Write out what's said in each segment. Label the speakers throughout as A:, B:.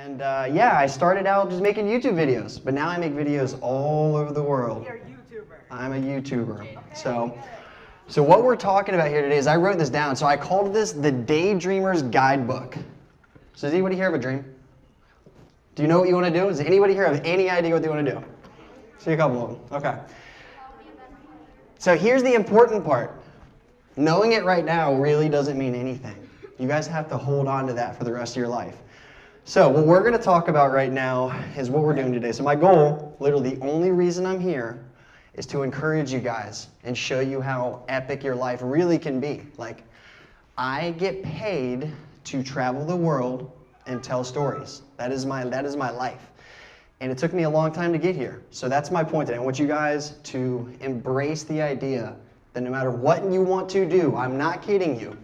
A: And yeah, I started out just making YouTube videos, but now I make videos all over the world.
B: You're a YouTuber.
A: I'm a YouTuber. So what we're talking about here today is I wrote this down. So I called this the Daydreamers Guidebook. So does anybody here have a dream? Do you know what you want to do? Does anybody here have any idea what they want to do? See a couple of them. Okay. So here's the important part. Knowing it right now really doesn't mean anything. You guys have to hold on to that for the rest of your life. So what we're going to talk about right now is what we're doing today. So my goal, literally the only reason I'm here, is to encourage you guys and show you how epic your life really can be. Like, I get paid to travel the world and tell stories. That is my life. And it took me a long time to get here. So that's my point today. I want you guys to embrace the idea that no matter what you want to do, I'm not kidding you,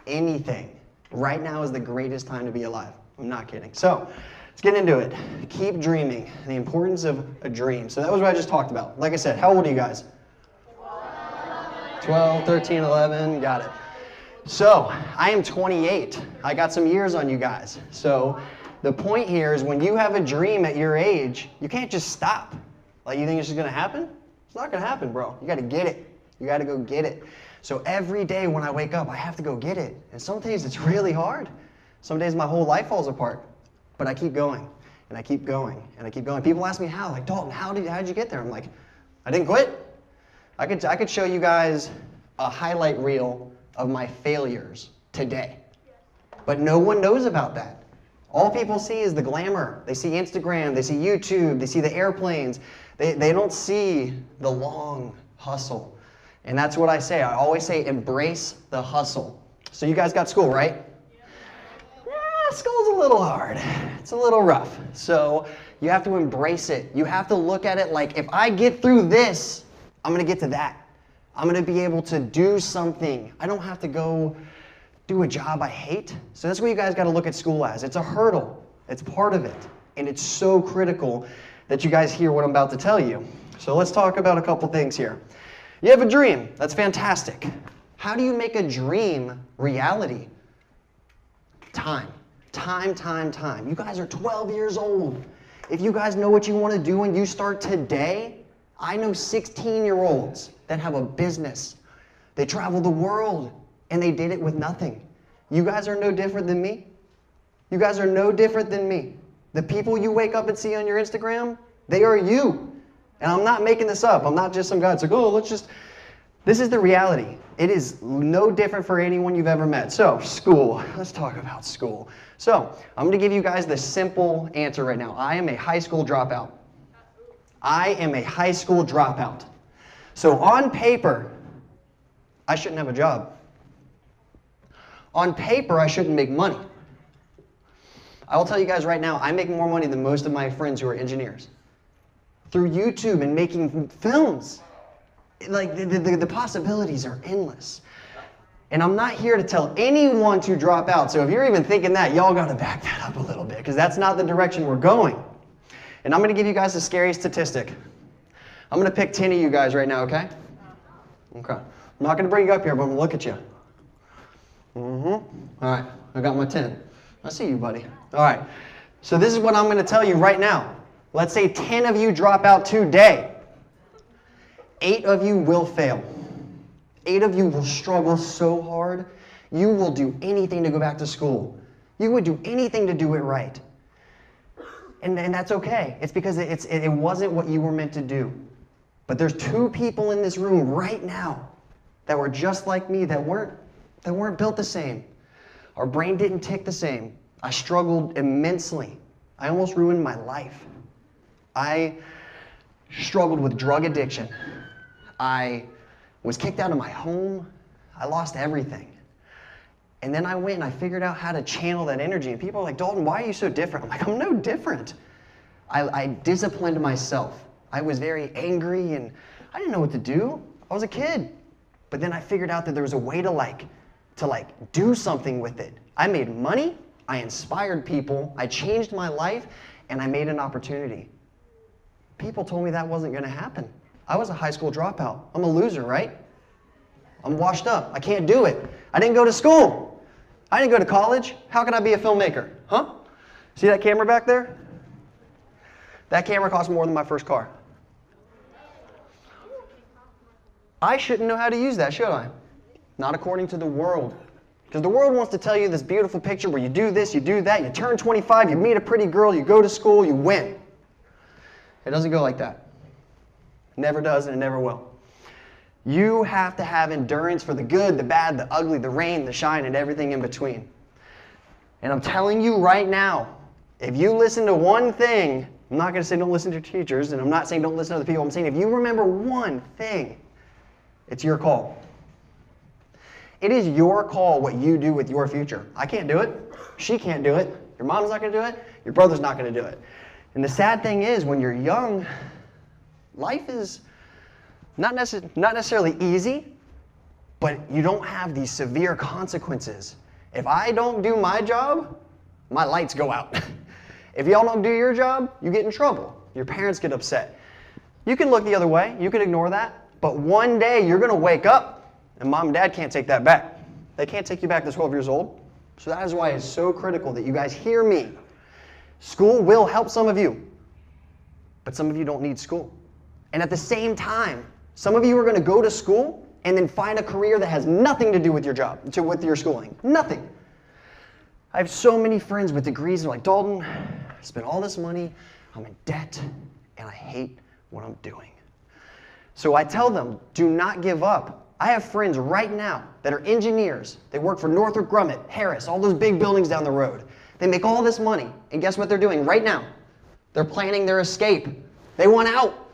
A: anything, right now is the greatest time to be alive. I'm not kidding. So let's get into it. Keep dreaming. The importance of a dream. So that was what I just talked about. Like I said, how old are you guys? 12, 13, 11. Got it. So I am 28. I got some years on you guys. So the point here is when you have a dream at your age, you can't just stop. Like, you think it's just going to happen? It's not going to happen, bro. You got to get it. You got to go get it. So every day when I wake up, I have to go get it. And some days it's really hard. Some days my whole life falls apart. But I keep going, and I keep going, and I keep going. People ask me how. Like, Dalton, how did you get there? I'm like, I didn't quit. I could show you guys a highlight reel of my failures today. But no one knows about that. All people see is the glamour. They see Instagram, they see YouTube, they see the airplanes. They don't see the long hustle. And that's what I say. I always say embrace the hustle. So you guys got school, right? Yeah, school's a little hard. It's a little rough. So you have to embrace it. You have to look at it like, if I get through this, I'm going to get to that. I'm going to be able to do something. I don't have to go do a job I hate. So that's what you guys got to look at school as. It's a hurdle. It's part of it. And it's so critical that you guys hear what I'm about to tell you. So let's talk about a couple things here. You have a dream. That's fantastic. How do you make a dream reality? Time. Time. You guys are 12 years old. If you guys know what you want to do and you start today, I know 16-year-olds that have a business. They travel the world. And they did it with nothing. You guys are no different than me. You guys are no different than me. The people you wake up and see on your Instagram, they are you. And I'm not making this up. I'm not just some guy that's like, oh, this is the reality. It is no different for anyone you've ever met. So, school. Let's talk about school. So, I'm going to give you guys the simple answer right now. I am a high school dropout. I am a high school dropout. So, on paper, I shouldn't have a job. On paper, I shouldn't make money. I will tell you guys right now, I make more money than most of my friends who are engineers. Through YouTube and making films. Like, the possibilities are endless. And I'm not here to tell anyone to drop out. So if you're even thinking that, y'all got to back that up a little bit, because that's not the direction we're going. And I'm going to give you guys a scary statistic. I'm going to pick 10 of you guys right now, okay? Okay. I'm not going to bring you up here, but I'm going to look at you. All right, I got my 10. I see you, buddy. All right, so this is what I'm going to tell you right now. Let's say 10 of you drop out today. 8 of you will fail. 8 of you will struggle so hard, you will do anything to go back to school. You would do anything to do it right. And that's okay. It's because it wasn't what you were meant to do. But there's 2 people in this room right now that were just like me, that weren't built the same. Our brain didn't tick the same. I struggled immensely. I almost ruined my life. I struggled with drug addiction. I was kicked out of my home. I lost everything. And then I went and I figured out how to channel that energy. And people are like, Dalton, why are you so different? I'm like, I'm no different. I disciplined myself. I was very angry and I didn't know what to do. I was a kid. But then I figured out that there was a way to do something with it. I made money, I inspired people, I changed my life, and I made an opportunity. People told me that wasn't going to happen. I was a high school dropout. I'm a loser, right? I'm washed up. I can't do it. I didn't go to school. I didn't go to college. How can I be a filmmaker? Huh? See that camera back there? That camera cost more than my first car. I shouldn't know how to use that, should I? Not according to the world. Because the world wants to tell you this beautiful picture where you do this, you do that, you turn 25, you meet a pretty girl, you go to school, you win. It doesn't go like that. It never does, and it never will. You have to have endurance for the good, the bad, the ugly, the rain, the shine, and everything in between. And I'm telling you right now, if you listen to one thing, I'm not going to say don't listen to your teachers, and I'm not saying don't listen to other people. I'm saying if you remember one thing, it's your call. It is your call what you do with your future. I can't do it. She can't do it. Your mom's not going to do it. Your brother's not going to do it. And the sad thing is, when you're young, life is not necessarily easy, but you don't have these severe consequences. If I don't do my job, my lights go out. If y'all don't do your job, you get in trouble. Your parents get upset. You can look the other way. You can ignore that. But one day, you're going to wake up, and mom and dad can't take that back. They can't take you back to 12 years old. So that is why it's so critical that you guys hear me. School will help some of you, but some of you don't need school. And at the same time, some of you are going to go to school and then find a career that has nothing to do with your job, with your schooling. Nothing. I have so many friends with degrees. They're like, Dalton, I spent all this money, I'm in debt, and I hate what I'm doing. So I tell them, do not give up. I have friends right now that are engineers. They work for Northrop Grumman, Harris, all those big buildings down the road. They make all this money, and guess what they're doing right now? They're planning their escape. They want out.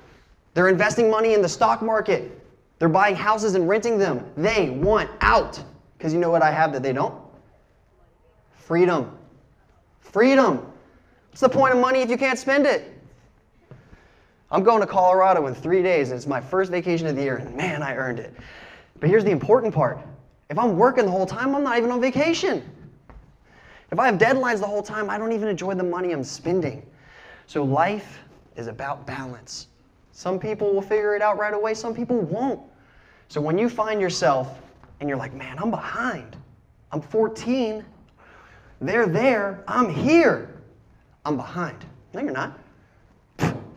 A: They're investing money in the stock market. They're buying houses and renting them. They want out. Because you know what I have that they don't? Freedom. Freedom. What's the point of money if you can't spend it? I'm going to Colorado in 3 days, and it's my first vacation of the year, and man, I earned it. But here's the important part. If I'm working the whole time, I'm not even on vacation. If I have deadlines the whole time, I don't even enjoy the money I'm spending. So life is about balance. Some people will figure it out right away, some people won't. So when you find yourself and you're like, man, I'm behind. I'm 14. They're there. I'm here. I'm behind. No, you're not.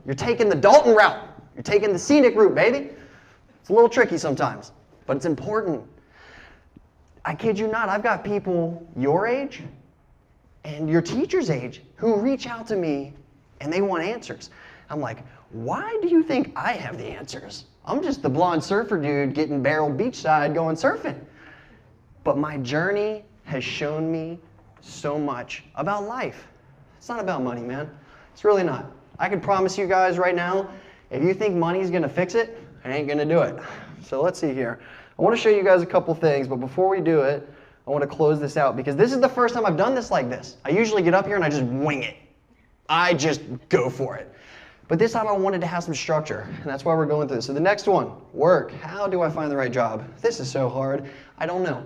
A: You're taking the Dalton route. You're taking the scenic route, baby. It's a little tricky sometimes, but it's important. I kid you not, I've got people your age and your teacher's age who reach out to me and they want answers. I'm like, why do you think I have the answers? I'm just the blonde surfer dude getting barreled beachside going surfing. But my journey has shown me so much about life. It's not about money, man. It's really not. I can promise you guys right now, if you think money's gonna fix it, it ain't gonna do it. So let's see here. I wanna show you guys a couple things, but before we do it, I wanna close this out because this is the first time I've done this like this. I usually get up here and I just wing it. I just go for it. But this time I wanted to have some structure, and that's why we're going through this. So the next one, work. How do I find the right job? This is so hard. I don't know.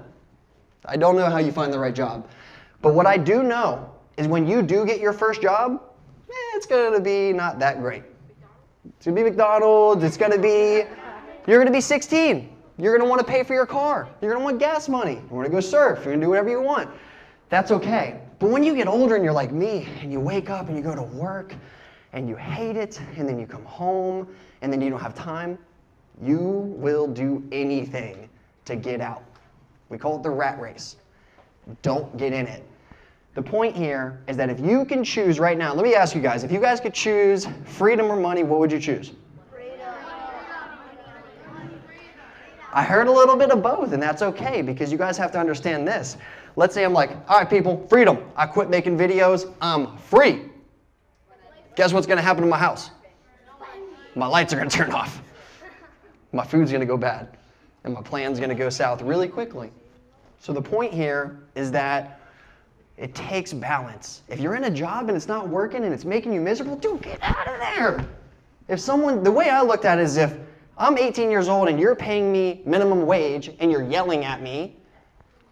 A: I don't know how you find the right job. But what I do know is when you do get your first job, it's gonna be not that great. It's gonna be McDonald's, you're gonna be 16. You're gonna wanna pay for your car. You're gonna want gas money. You wanna go surf, you're gonna do whatever you want. That's okay. But when you get older and you're like me, and you wake up and you go to work, and you hate it, and then you come home, and then you don't have time, you will do anything to get out. We call it the rat race. Don't get in it. The point here is that if you can choose right now, let me ask you guys, if you guys could choose freedom or money, what would you choose? Freedom. I heard a little bit of both, and that's okay, because you guys have to understand this. Let's say I'm like, all right, people, freedom. I quit making videos. I'm free. Guess what's going to happen to my house? My lights are going to turn off. My food's going to go bad. And my plan's going to go south really quickly. So the point here is that it takes balance. If you're in a job and it's not working and it's making you miserable, dude, get out of there. The way I looked at it is if I'm 18 years old and you're paying me minimum wage and you're yelling at me,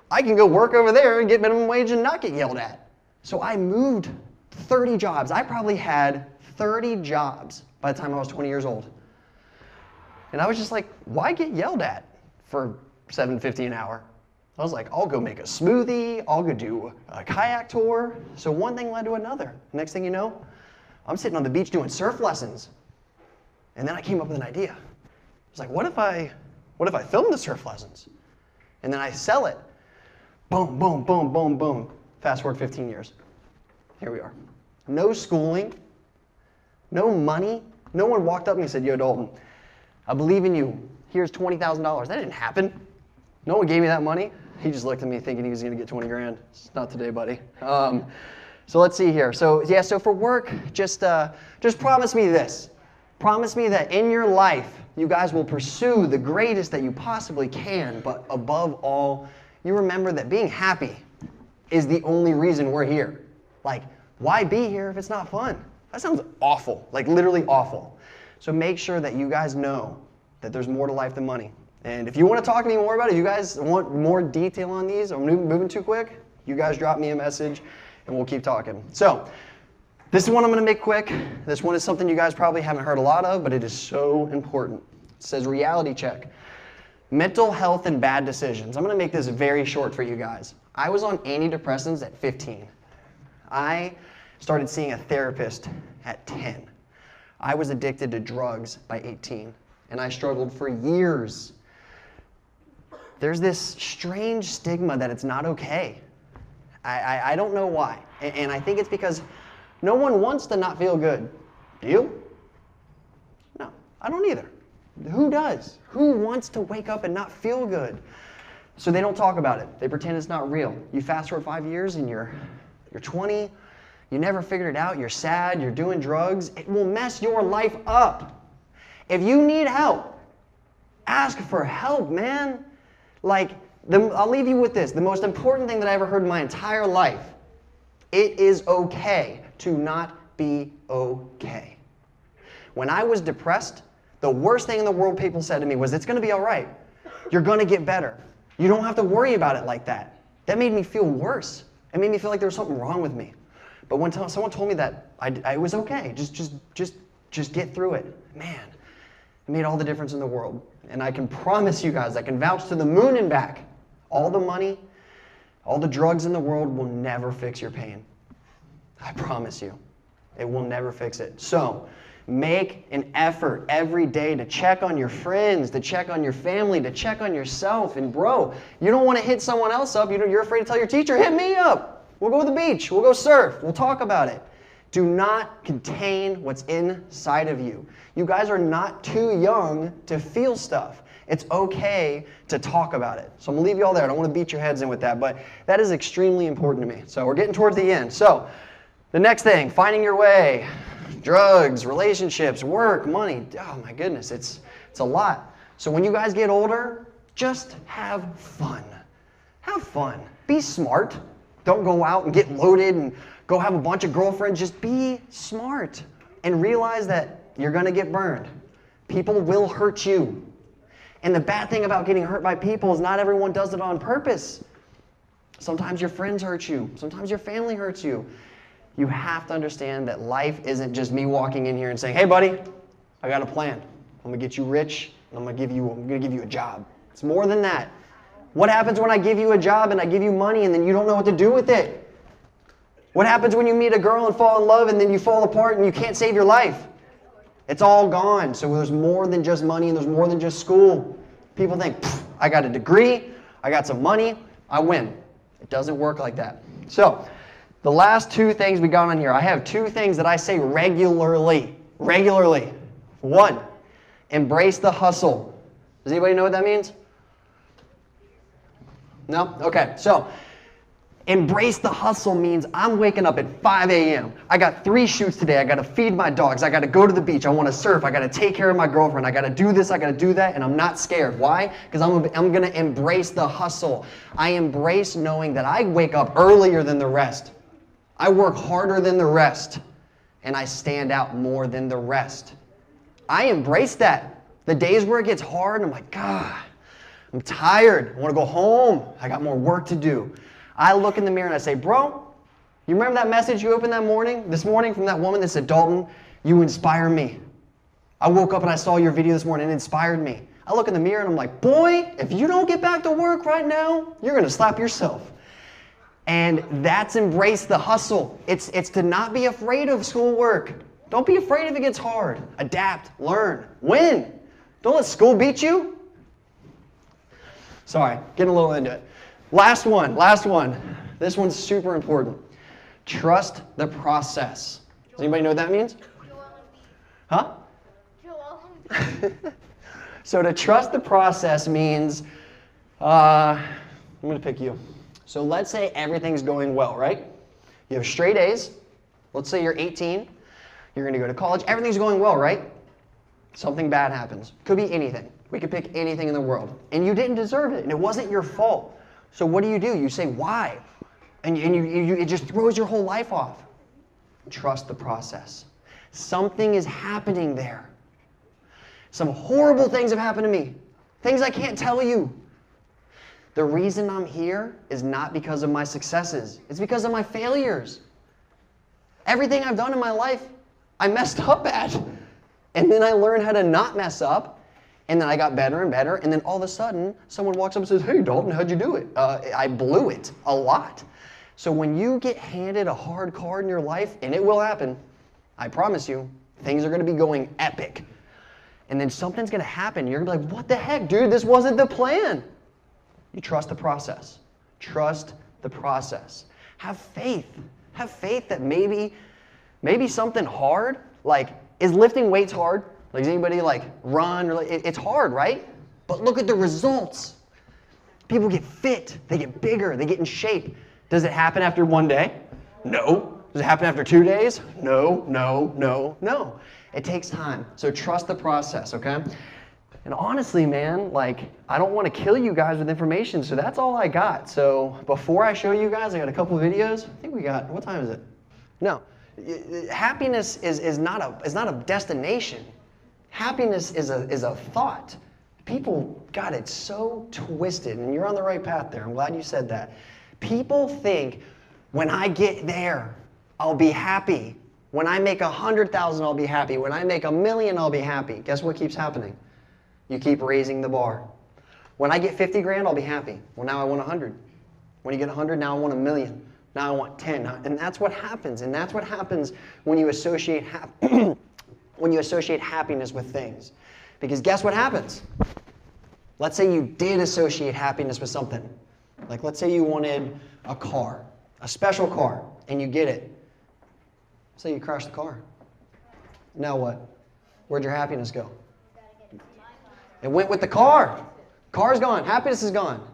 A: I can go work over there and get minimum wage and not get yelled at. So I moved 30 jobs. I probably had 30 jobs by the time I was 20 years old. And I was just like, why get yelled at for $7.50 an hour? I was like, I'll go make a smoothie, I'll go do a kayak tour. So one thing led to another. Next thing you know, I'm sitting on the beach doing surf lessons. And then I came up with an idea. I was like, what if I film the surf lessons? And then I sell it. Boom, boom, boom, boom, boom. Fast forward 15 years. Here we are. No schooling, no money. No one walked up to me and said, yo, Dalton, I believe in you. Here's $20,000. That didn't happen. No one gave me that money. He just looked at me thinking he was going to get 20 grand. It's not today, buddy. So let's see here. So yeah, so for work, just promise me this. Promise me that in your life, you guys will pursue the greatest that you possibly can, but above all, you remember that being happy is the only reason we're here. Like, why be here if it's not fun? That sounds awful, like literally awful. So make sure that you guys know that there's more to life than money. And if you want to talk to me more about it, you guys want more detail on these, I'm moving too quick, you guys drop me a message and we'll keep talking. So, this is one I'm going to make quick. This one is something you guys probably haven't heard a lot of, but it is so important. It says reality check. Mental health and bad decisions. I'm going to make this very short for you guys. I was on antidepressants at 15. I started seeing a therapist at 10. I was addicted to drugs by 18, and I struggled for years. There's this strange stigma that it's not okay. I don't know why, and I think it's because no one wants to not feel good. Do you? No, I don't either. Who does? Who wants to wake up and not feel good? So they don't talk about it. They pretend it's not real. You fast forward 5 years and you're 20, you never figured it out, you're sad, you're doing drugs. It will mess your life up. If you need help, ask for help, man. Like, I'll leave you with this. The most important thing that I ever heard in my entire life, it is okay to not be okay. When I was depressed, the worst thing in the world people said to me was, it's going to be all right. You're going to get better. You don't have to worry about it like that. That made me feel worse. It made me feel like there was something wrong with me. But when someone told me that I was okay, just get through it, man, it made all the difference in the world. And I can promise you guys, I can vouch to the moon and back, all the money, all the drugs in the world will never fix your pain. I promise you, it will never fix it. So make an effort every day to check on your friends, to check on your family, to check on yourself. And bro, you don't want to hit someone else up. You're afraid to tell your teacher, hit me up. We'll go to the beach. We'll go surf. We'll talk about it. Do not contain what's inside of you. You guys are not too young to feel stuff. It's okay to talk about it. So I'm going to leave you all there. I don't want to beat your heads in with that, but that is extremely important to me. So we're getting towards the end. So the next thing, finding your way. Drugs, relationships, work, money. Oh my goodness, it's a lot. So when you guys get older, just have fun. Have fun. Be smart. Don't go out and get loaded and go have a bunch of girlfriends. Just be smart and realize that you're going to get burned. People will hurt you. And the bad thing about getting hurt by people is not everyone does it on purpose. Sometimes your friends hurt you. Sometimes your family hurts you. You have to understand that life isn't just me walking in here and saying, hey buddy, I got a plan. I'm going to get you rich and I'm going to give you a job. It's more than that. What happens when I give you a job and I give you money and then you don't know what to do with it? What happens when you meet a girl and fall in love and then you fall apart and you can't save your life? It's all gone. So there's more than just money and there's more than just school. People think, I got a degree, I got some money, I win. It doesn't work like that. So the last two things we got on here, I have two things that I say regularly. Regularly. One, embrace the hustle. Does anybody know what that means? No? Okay, so embrace the hustle means I'm waking up at 5 a.m. I got 3 shoots today. I got to feed my dogs. I got to go to the beach. I want to surf. I got to take care of my girlfriend. I got to do this. I got to do that. And I'm not scared. Why? Because I'm going to embrace the hustle. I embrace knowing that I wake up earlier than the rest. I work harder than the rest. And I stand out more than the rest. I embrace that. The days where it gets hard, I'm like, God, I'm tired. I want to go home. I got more work to do. I look in the mirror and I say, bro, you remember that message you opened this morning from that woman that said, Dalton, you inspire me. I woke up and I saw your video this morning and it inspired me. I look in the mirror and I'm like, boy, if you don't get back to work right now, you're going to slap yourself. And that's embrace the hustle. It's to not be afraid of schoolwork. Don't be afraid if it gets hard. Adapt, learn, win. Don't let school beat you. Sorry, getting a little into it. Last one. This one's super important. Trust the process. Does anybody know what that means? Huh? So to trust the process means, I'm going to pick you. So let's say everything's going well, right? You have straight A's. Let's say you're 18. You're going to go to college. Everything's going well, right? Something bad happens. Could be anything. We could pick anything in the world. And you didn't deserve it, and it wasn't your fault. So what do? You say, why? And it just throws your whole life off. Trust the process. Something is happening there. Some horrible things have happened to me. Things I can't tell you. The reason I'm here is not because of my successes. It's because of my failures. Everything I've done in my life, I messed up at. And then I learned how to not mess up. And then I got better and better. And then all of a sudden, someone walks up and says, hey, Dalton, how'd you do it? I blew it a lot. So when you get handed a hard card in your life, and it will happen, I promise you, things are going to be going epic. And then something's going to happen. You're going to be like, what the heck, dude? This wasn't the plan. You trust the process. Trust the process. Have faith. Have faith that maybe something hard, like, is lifting weights hard? Like, does anybody like run? Or it's hard, right? But look at the results. People get fit. They get bigger. They get in shape. Does it happen after one day? No. Does it happen after 2 days? No, no, no, no. It takes time. So trust the process, okay? And honestly, man, like, I don't want to kill you guys with information, so that's all I got. So before I show you guys, I got a couple of videos. I think we got, what time is it? No. Happiness is not a destination. Happiness is a thought. People got it so twisted, and you're on the right path there. I'm glad you said that. People think, when I get there, I'll be happy. When I make 100,000, I'll be happy. When I make 1,000,000, I'll be happy. Guess what keeps happening? You keep raising the bar. When I get 50 grand, I'll be happy. Well, now I want 100. When you get 100, now I want 1,000,000. Now I want 10. And that's what happens. And that's what happens when you associate happiness with things. Because guess what happens? Let's say you did associate happiness with something. Like, let's say you wanted a car, a special car, and you get it. So you crash the car. Now what? Where'd your happiness go? It went with the car. Car's gone. Happiness is gone.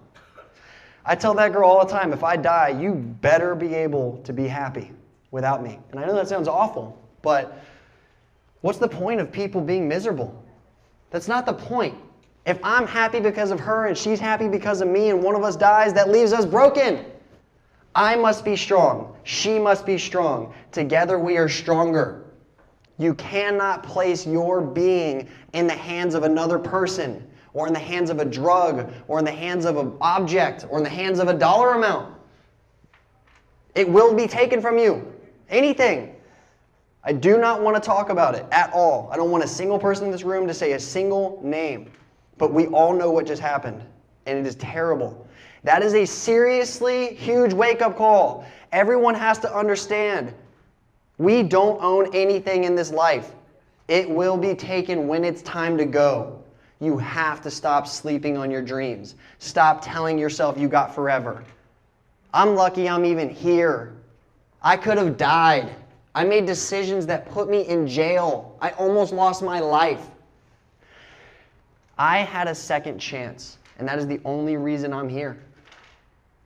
A: I tell that girl all the time, if I die, you better be able to be happy without me. And I know that sounds awful, but what's the point of people being miserable? That's not the point. If I'm happy because of her and she's happy because of me and one of us dies, that leaves us broken. I must be strong. She must be strong. Together we are stronger. You cannot place your being in the hands of another person, or in the hands of a drug, or in the hands of an object, or in the hands of a dollar amount. It will be taken from you. Anything. I do not want to talk about it at all. I don't want a single person in this room to say a single name. But we all know what just happened, and it is terrible. That is a seriously huge wake-up call. Everyone has to understand, we don't own anything in this life. It will be taken when it's time to go. You have to stop sleeping on your dreams. Stop telling yourself you got forever. I'm lucky I'm even here. I could have died. I made decisions that put me in jail. I almost lost my life. I had a second chance, and that is the only reason I'm here.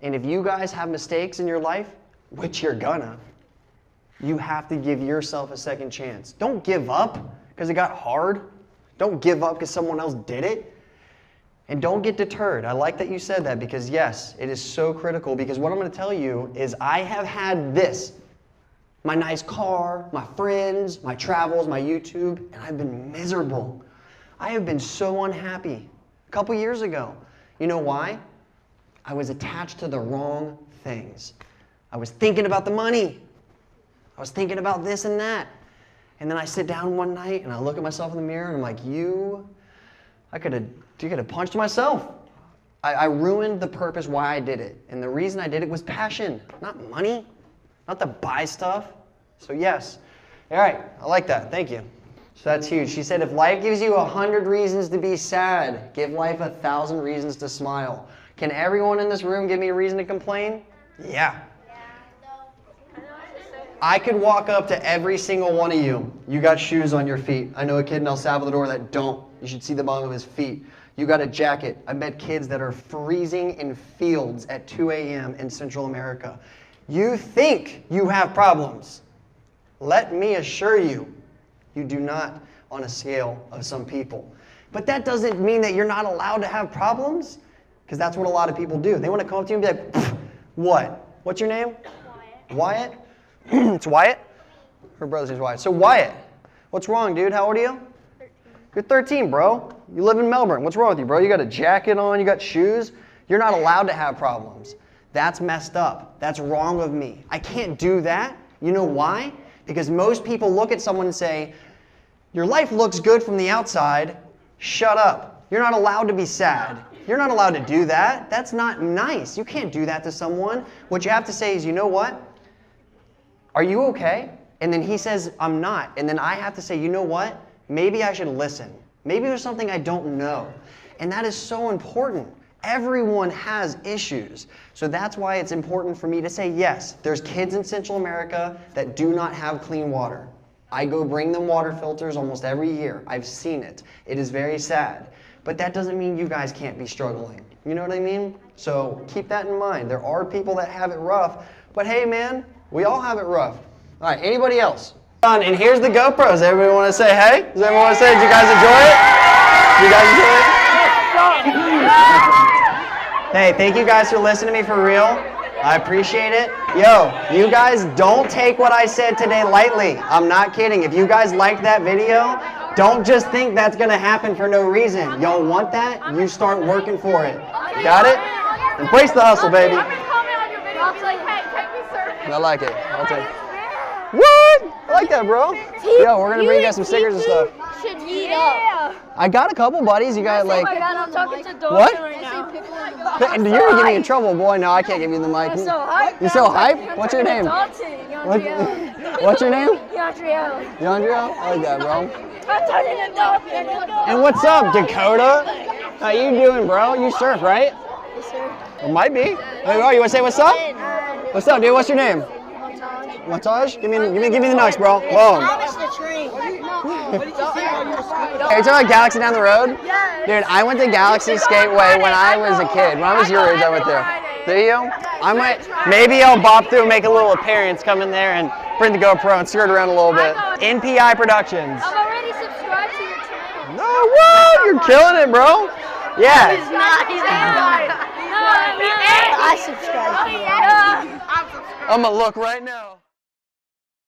A: And if you guys have mistakes in your life, which you're gonna, you have to give yourself a second chance. Don't give up because it got hard. Don't give up because someone else did it. And don't get deterred. I like that you said that because, yes, it is so critical, because what I'm going to tell you is I have had this, my nice car, my friends, my travels, my YouTube, and I've been miserable. I have been so unhappy. A couple years ago. You know why? I was attached to the wrong things. I was thinking about the money. I was thinking about this and that. And then I sit down one night and I look at myself in the mirror and I'm like, I could have punched myself. I ruined the purpose why I did it. And the reason I did it was passion, not money, not to buy stuff. So yes. All right, I like that. Thank you. So that's huge. She said, if life gives you 100 reasons to be sad, give life 1,000 reasons to smile. Can everyone in this room give me a reason to complain? Yeah. I could walk up to every single one of you. You got shoes on your feet. I know a kid in El Salvador that don't. You should see the bottom of his feet. You got a jacket. I met kids that are freezing in fields at 2 a.m. in Central America. You think you have problems. Let me assure you, you do not on a scale of some people. But that doesn't mean that you're not allowed to have problems, because that's what a lot of people do. They want to come up to you and be like, what? What's your name? Wyatt. Wyatt? It's Wyatt? Her brother's name's Wyatt. So Wyatt, what's wrong, dude? How old are you? 13. You're 13, bro. You live in Melbourne. What's wrong with you, bro? You got a jacket on, you got shoes. You're not allowed to have problems. That's messed up. That's wrong of me. I can't do that. You know why? Because most people look at someone and say, your life looks good from the outside. Shut up. You're not allowed to be sad. You're not allowed to do that. That's not nice. You can't do that to someone. What you have to say is, you know what? Are you okay? And then he says, I'm not. And then I have to say, you know what? Maybe I should listen. Maybe there's something I don't know. And that is so important. Everyone has issues. So that's why it's important for me to say, yes, there's kids in Central America that do not have clean water. I go bring them water filters almost every year. I've seen it. It is very sad. But that doesn't mean you guys can't be struggling. You know what I mean? So keep that in mind. There are people that have it rough. But hey, man, we all have it rough. All right, anybody else? And here's the GoPros. Everybody want to say hey? Does everyone want to say, did you guys enjoy it? Did you guys enjoy it? Hey, thank you guys for listening to me for real. I appreciate it. Yo, you guys don't take what I said today lightly. I'm not kidding. If you guys liked that video, don't just think that's going to happen for no reason. Y'all want that? You start working for it. Got it? Embrace the hustle, baby. I like it. I'll take it. What? I like that, bro. Yo, we're gonna bring you guys some stickers and stuff.
B: Should meet up.
A: I got a couple buddies. You got like.
B: Oh my God, I'm talking to Dalton
A: what?
B: right now.
A: You're gonna get me in trouble, boy. No, I can't give you the mic.
B: I'm so hype.
A: You're so hype? What's your name? What's your name?
B: Yandriel.
A: Yandriel? I like that, bro.
B: I'm talking to Dalton.
A: And what's up, Dakota? How you doing, bro? You surf, right?
B: Yes, sir.
A: It might be. Hey, you wanna say what's up? What's up, dude? What's your name? Montage? Give me the nuts, bro. Whoa.
B: Promise the tree.
A: Are you talking about Galaxy down the road?
B: Yes.
A: Dude, I went to Galaxy Skateway when I was a kid. When I was your age, I went there. Do you? Maybe I'll bop through and make a little appearance, come in there and bring the GoPro and skirt around a little bit. NPI Productions.
B: I'm already subscribed to your channel.
A: No, what? You're killing it, bro. Yeah.
B: He's not. I subscribed to you.
A: I'm gonna look right now.